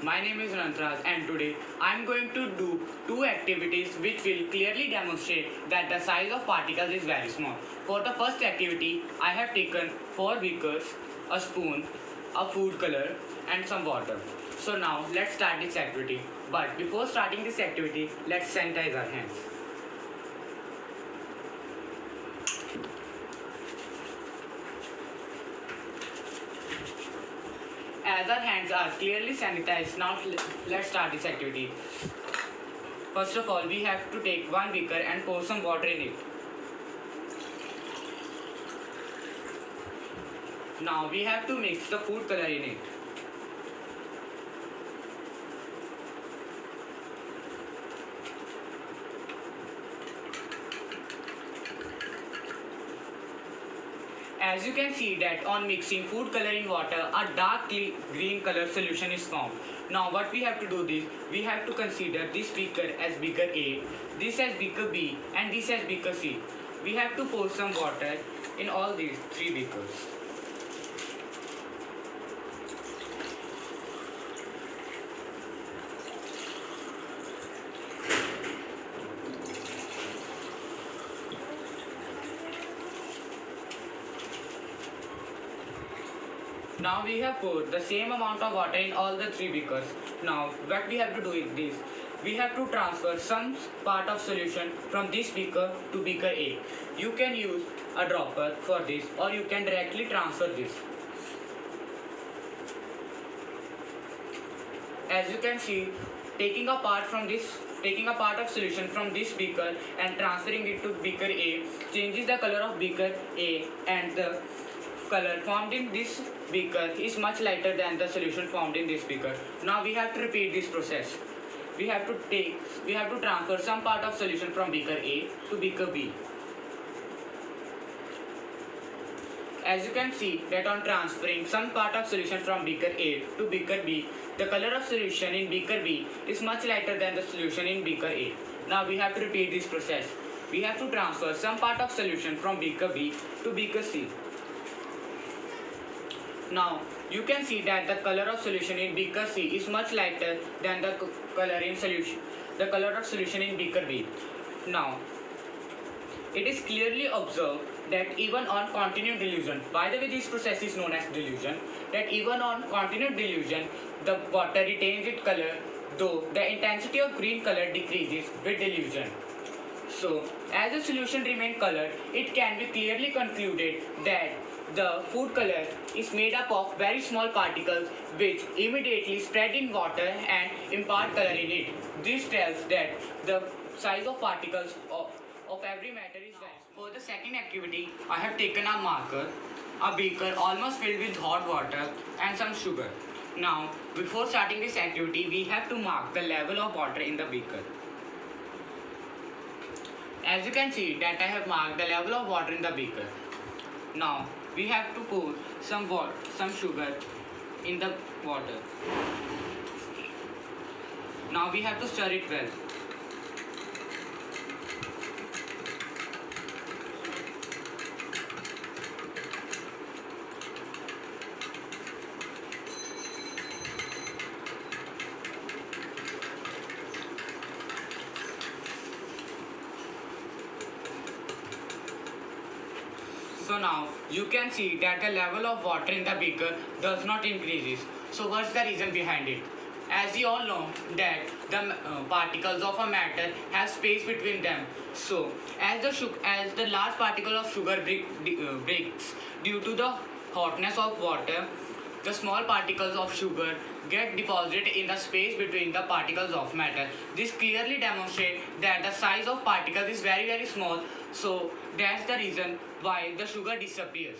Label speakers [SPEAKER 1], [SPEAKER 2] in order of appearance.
[SPEAKER 1] My name is Rantraj and today I am going to do two activities which will clearly demonstrate that the size of particles is very small. For the first activity, I have taken 4 beakers, a spoon, a food color and some water. So now let's start this activity. But before starting this activity, let's sanitize our hands. As our hands are clearly sanitized, now let's start this activity. First of all, we have to take one beaker and pour some water in it. Now we have to mix the food color in it. As you can see that on mixing food color in water, a dark green color solution is formed. Now what we have to do is, we have to consider this beaker as beaker A, this as beaker B and this as beaker C. We have to pour some water in all these 3 beakers. Now we have poured the same amount of water in all the 3 beakers. Now what we have to do is this. We have to transfer some part of solution from this beaker to beaker A. You can use a dropper for this or you can directly transfer this. As you can see, taking a part of solution from this beaker and transferring it to beaker A changes the color of beaker A, and the color formed in this beaker is much lighter than the solution formed in this beaker. Now we have to repeat this process. We have to transfer some part of solution from beaker A to beaker B. As you can see that on transferring some part of solution from beaker A to beaker B, the color of solution in beaker B is much lighter than the solution in beaker A. Now we have to repeat this process. We have to transfer some part of solution from beaker B to beaker C. Now you can see that the color of solution in beaker C is much lighter than the color of solution in beaker B. Now it is clearly observed that even on continued dilution, by the way this process is known as dilution, that even on continued dilution the water retains its color, though the intensity of green color decreases with dilution. So as the solution remains colored, it can be clearly concluded that the food color is made up of very small particles which immediately spread in water and impart color in it. This tells that the size of particles of every matter is very small. For the second activity, I have taken a marker, a beaker almost filled with hot water and some sugar. Now, before starting this activity, we have to mark the level of water in the beaker. As you can see that I have marked the level of water in the beaker. Now we have to pour some sugar in the water. Now we have to stir it well. So now you can see that the level of water in the beaker does not increase. So what's the reason behind it? As we all know that the particles of a matter have space between them. So as the large particle of sugar breaks due to the hotness of water, the small particles of sugar get deposited in the space between the particles of matter. This clearly demonstrates that the size of particles is very small, so that's the reason why the sugar disappears.